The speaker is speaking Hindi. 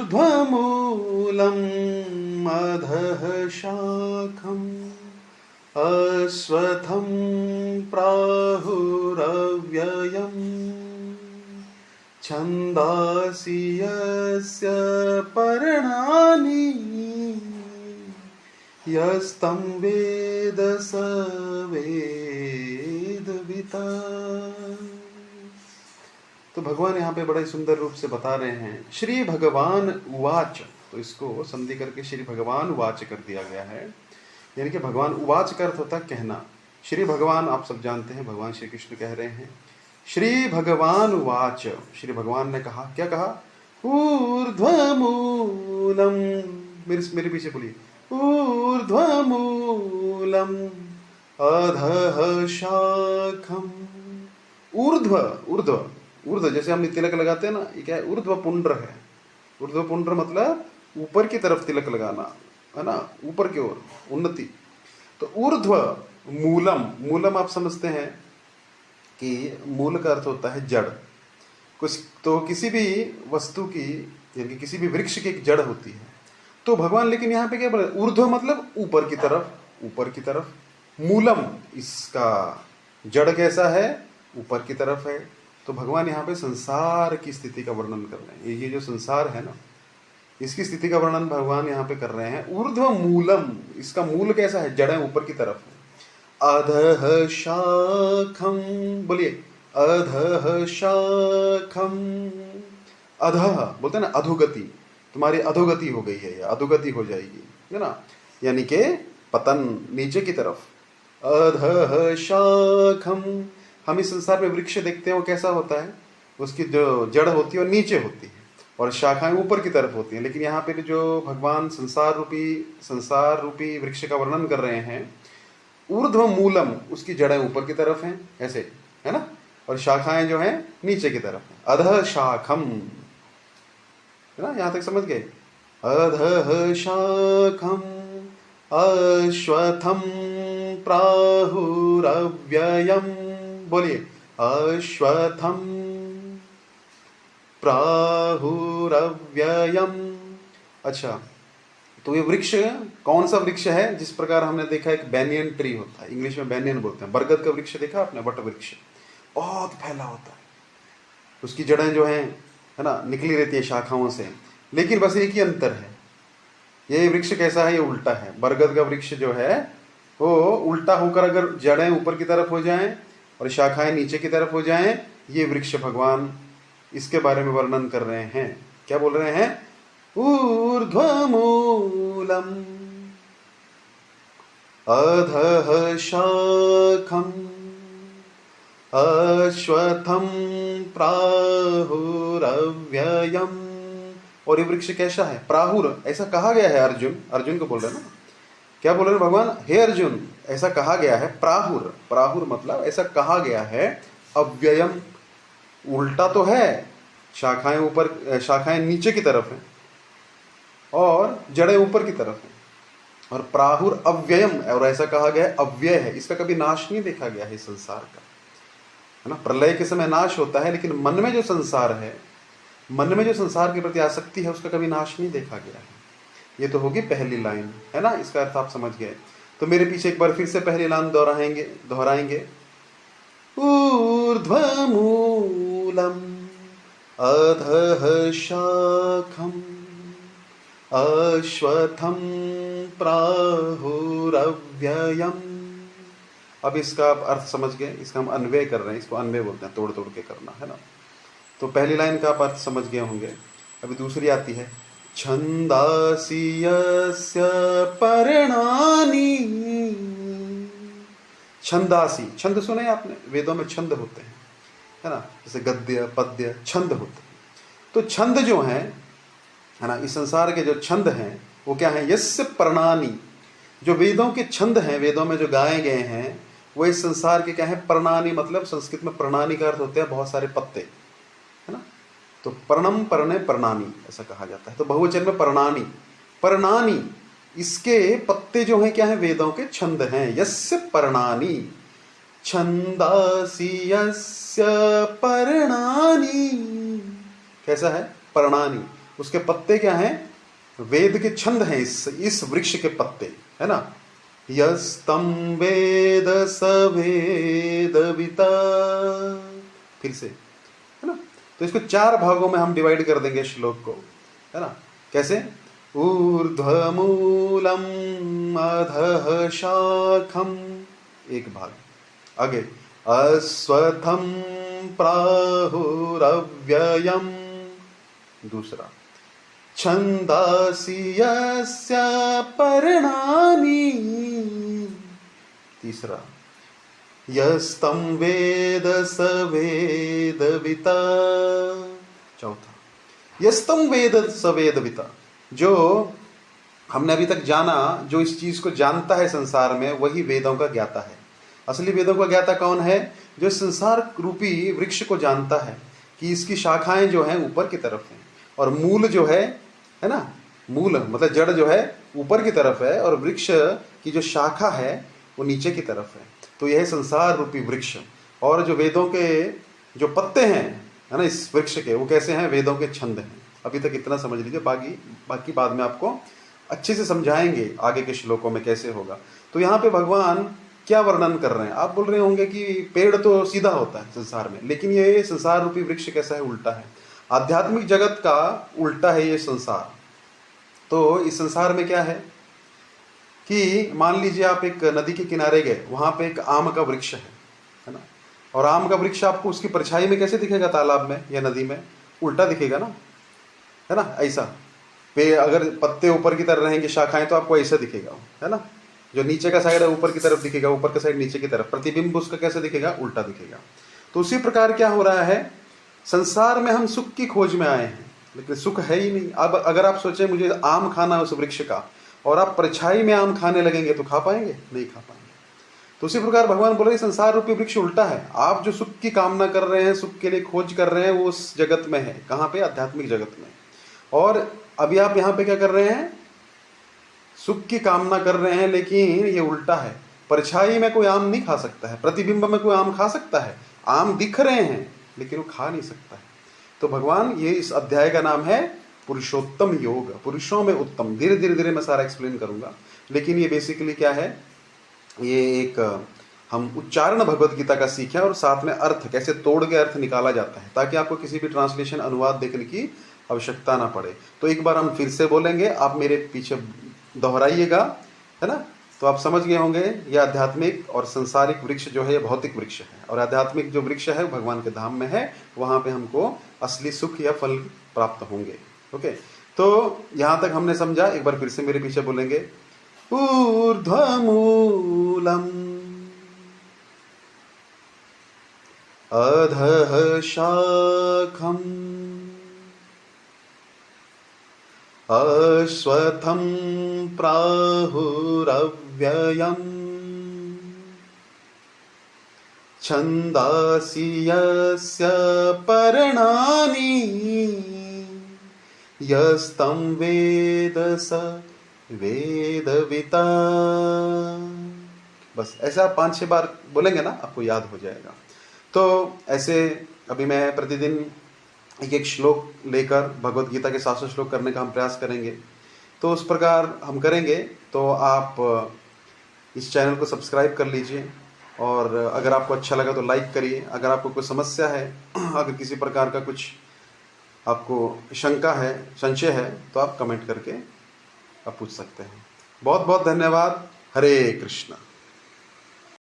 ऊर्ध्वमूलम् अधः शाखम् अश्वत्थं प्राहुरव्ययम् छन्दांसि यस्य पर्णानि यस्तं वेद स वेदविता। तो भगवान यहाँ पे बड़े सुंदर रूप से बता रहे हैं श्री भगवान उवाच। तो इसको संधि करके श्री भगवान उवाच कर दिया गया है, यानी कि भगवान उवाच का अर्थ होता है कहना। श्री भगवान आप सब जानते हैं, भगवान श्री कृष्ण कह रहे हैं श्री भगवान उवाच। श्री भगवान ने कहा, क्या कहा? ऊर्ध्वमूलम, मेरे पीछे बोलिए, ऊर्ध्वमूलम अधः शाखम। ऊर्ध्व, ऊर्ध्व, ऊर्ध्व जैसे हम तिलक लगाते हैं ना, ये क्या है? ऊर्ध्व पुंड्र है। ऊर्ध्व पुंड्र मतलब ऊपर की तरफ तिलक लगाना, है ना, ऊपर की ओर उन्नति। तो ऊर्ध्व मूलम, मूलम आप समझते हैं कि मूल का अर्थ होता है जड़। कुछ तो किसी भी वस्तु की, यानी किसी भी वृक्ष की एक जड़ होती है। तो भगवान लेकिन यहाँ पे क्या बोले? ऊर्ध्व मतलब ऊपर की तरफ, ऊपर की तरफ। मूलम, इसका जड़ कैसा है? ऊपर की तरफ है। तो भगवान यहाँ पे संसार की स्थिति का वर्णन कर रहे हैं। ये जो संसार है ना, इसकी स्थिति का वर्णन भगवान यहाँ पे कर रहे हैं। ऊर्ध्व मूलम, इसका मूल कैसा है? जड़ें ऊपर की तरफ है। अधः शाखम, बोलिए, अधः शाखम। अधः बोलते हैं ना, अधोगति, तुम्हारी अधोगति हो गई है या अधोगति हो जाएगी, है ना, यानी कि पतन, नीचे की तरफ। अधः शाखम, हम इस संसार में वृक्ष देखते हैं, वो कैसा होता है? उसकी जो जड़ होती है वो नीचे होती है और शाखाएं ऊपर की तरफ होती हैं। लेकिन यहाँ पे जो भगवान संसार रूपी वृक्ष का वर्णन कर रहे हैं, ऊर्ध्व मूलम, उसकी जड़ें ऊपर की तरफ हैं, ऐसे, है ना, और शाखाएं जो हैं नीचे की तरफ हैं। अधः शाखम, है ना, यहां तक समझ गए? अधः शाखम अश्वत्थम प्राहुरव्ययम, बोलिए, अश्वत्थम प्राहुरव्ययम। अच्छा, तो ये वृक्ष कौन सा वृक्ष है? जिस प्रकार हमने देखा एक बैनियन ट्री होता है, इंग्लिश में बैनियन बोलते हैं। बरगद का वृक्ष देखा आपने? वट वृक्ष बहुत फैला होता है, उसकी जड़ें जो हैं, है ना, निकली रहती है शाखाओं से। लेकिन बस एक ही अंतर है, ये वृक्ष कैसा है? ये उल्टा है। बरगद का वृक्ष जो है वो उल्टा होकर अगर जड़ें ऊपर की तरफ हो जाएं और शाखाएं नीचे की तरफ हो जाएं, ये वृक्ष भगवान इसके बारे में वर्णन कर रहे हैं। क्या बोल रहे हैं? ऊर्ध्वमूलम् अधः शाखम् अश्वत्थं प्राहुरव्ययम्। और ये वृक्ष कैसा है? प्राहुर, ऐसा कहा गया है। अर्जुन को बोल रहे हैं ना, क्या बोल रहे हैं भगवान? हे अर्जुन, ऐसा कहा गया है। प्राहुर, प्राहुर मतलब ऐसा कहा गया है। अव्ययम, उल्टा तो है, शाखाएं ऊपर, शाखाएं नीचे की तरफ हैं और जड़ें ऊपर की तरफ हैं। और प्राहुर अव्ययम, और ऐसा कहा गया है अव्यय है, इसका कभी नाश नहीं देखा गया है इस संसार का, है ना। प्रलय के समय नाश होता है, लेकिन मन में जो संसार है, मन में जो संसार के प्रति आसक्ति है, उसका कभी नाश नहीं देखा गया है। ये तो होगी पहली लाइन, है ना, इसका अर्थ आप समझ गए। तो मेरे पीछे एक बार फिर से पहली लाइन दोहराएंगे। ऊर्ध्वमूलम् अधः शाखम् अश्वत्थं प्राहुरव्ययम्। अब इसका आप अर्थ समझ गए, इसका हम अन्वय कर रहे हैं, इसको अन्वय बोलते हैं, तोड़ के करना, है ना। तो पहली लाइन का आप अर्थ समझ गए होंगे। अभी दूसरी आती है, छंदांसि यस्य पर्णानि। छंदांसि, छंद सुने आपने? वेदों में छंद होते हैं, है ना, जैसे गद्य पद्य छंद होते हैं। तो छंद जो है ना, इस संसार के जो छंद हैं वो क्या है? यस्य पर्णानि, जो वेदों के छंद हैं, वेदों में जो गाए गए हैं, वो इस संसार के क्या है? पर्णानि, मतलब संस्कृत में पर्णानि का अर्थ होते हैं बहुत सारे पत्ते, है ना। तो पर्णम पर्णे पर्णानि ऐसा कहा जाता है। तो बहुवचन में पर्णानि, पर्णानि, इसके पत्ते जो हैं क्या है? वेदों के छंद हैं। यस्य पर्णानि छंदांसि यस्य पर्णानि, कैसा है? पर्णानि, उसके पत्ते क्या हैं? वेद के छंद हैं इस वृक्ष के पत्ते, है ना। यस्तम वेद स वेदविता, फिर से, है ना। तो इसको 4 भागों में हम डिवाइड कर देंगे श्लोक को, है ना। कैसे? ऊर्ध्वमूलम अधः शाखम, एक भाग। आगे अश्वत्थम प्राहुरव्ययम, दूसरा। छंदासि यस्य पर्णानि, तीसरा। यस्तं वेद स वेदविता, चौथा। यस्तं वेद स वेदविता, जो हमने अभी तक जाना, जो इस चीज को जानता है संसार में, वही वेदों का ज्ञाता है। असली वेदों का ज्ञाता कौन है? जो संसार रूपी वृक्ष को जानता है कि इसकी शाखाएं जो हैं ऊपर की तरफ हैं, और मूल जो है ना, मूल मतलब जड़ जो है ऊपर की तरफ है, और वृक्ष की जो शाखा है वो नीचे की तरफ है। तो यह संसार रूपी वृक्ष। और जो वेदों के जो पत्ते हैं, है ना, इस वृक्ष के, वो कैसे हैं? वेदों के छंद हैं। अभी तक इतना समझ लीजिए, बाकी बाद में आपको अच्छे से समझाएंगे आगे के श्लोकों में कैसे होगा। तो यहाँ पे भगवान क्या वर्णन कर रहे हैं? आप बोल रहे होंगे कि पेड़ तो सीधा होता है संसार में, लेकिन ये संसार रूपी वृक्ष कैसा है? उल्टा है। आध्यात्मिक जगत का उल्टा है ये संसार। तो इस संसार में क्या है कि मान लीजिए आप एक नदी के किनारे गए, वहां पे एक आम का वृक्ष है ना, और आम का वृक्ष आपको उसकी परछाई में कैसे दिखेगा? तालाब में या नदी में उल्टा दिखेगा ना, है ना। ऐसा पे अगर पत्ते ऊपर की तरफ रहेंगे, शाखाएं, तो आपको ऐसा दिखेगा, है ना। जो नीचे का साइड है ऊपर की तरफ दिखेगा, ऊपर का साइड नीचे की तरफ, प्रतिबिंब उसका कैसे दिखेगा? उल्टा दिखेगा। तो उसी प्रकार क्या हो रहा है, संसार में हम सुख की खोज में आए हैं, लेकिन सुख है ही नहीं। अब अगर आप सोचें मुझे आम खाना है उस वृक्ष का, और आप परछाई में आम खाने लगेंगे, तो खा पाएंगे? नहीं खा पाएंगे। तो उसी प्रकार भगवान बोल रहे संसार रूपी वृक्ष उल्टा है। आप जो सुख की कामना कर रहे हैं, सुख के लिए खोज कर रहे हैं, वो उस जगत में है। कहाँ पे? आध्यात्मिक जगत में। और अभी आप यहाँ पे क्या कर रहे हैं? सुख की कामना कर रहे हैं, लेकिन ये उल्टा है। परछाई में कोई आम नहीं खा सकता है, प्रतिबिंब में कोई आम खा सकता है? आम दिख रहे हैं लेकिन वो खा नहीं सकता है। तो भगवान, ये इस अध्याय का नाम है पुरुषोत्तम योग, पुरुषों में उत्तम। धीरे धीरे धीरे मैं सारा एक्सप्लेन करूंगा, लेकिन ये बेसिकली क्या है, ये एक हम उच्चारण भगवत गीता का सीखे, और साथ में अर्थ कैसे तोड़ के अर्थ निकाला जाता है, ताकि आपको किसी भी ट्रांसलेशन अनुवाद देखने की आवश्यकता ना पड़े। तो एक बार हम फिर से बोलेंगे, आप मेरे पीछे दोहराइएगा, है ना। तो आप समझ गए होंगे, ये आध्यात्मिक और संसारिक वृक्ष जो है ये भौतिक वृक्ष है, और आध्यात्मिक जो वृक्ष है भगवान के धाम में है, वहां पे हमको असली सुख या फल प्राप्त होंगे। ओके, तो यहां तक हमने समझा। एक बार फिर से मेरे पीछे बोलेंगे, ऊर्ध्वमूलम अधः शाखम अश्वत्थं प्राहुरव्ययम् छन्दासि यस्य पर्णानि यस्तं वेद स वेदविता। बस ऐसा 5-6 बार बोलेंगे ना, आपको याद हो जाएगा। तो ऐसे अभी मैं प्रतिदिन एक श्लोक लेकर भगवत गीता के 700 श्लोक करने का हम प्रयास करेंगे। तो उस प्रकार हम करेंगे, तो आप इस चैनल को सब्सक्राइब कर लीजिए, और अगर आपको अच्छा लगा तो लाइक करिए। अगर आपको कोई समस्या है, अगर किसी प्रकार का कुछ आपको शंका है, संशय है, तो आप कमेंट करके आप पूछ सकते हैं। बहुत बहुत धन्यवाद। हरे कृष्णा।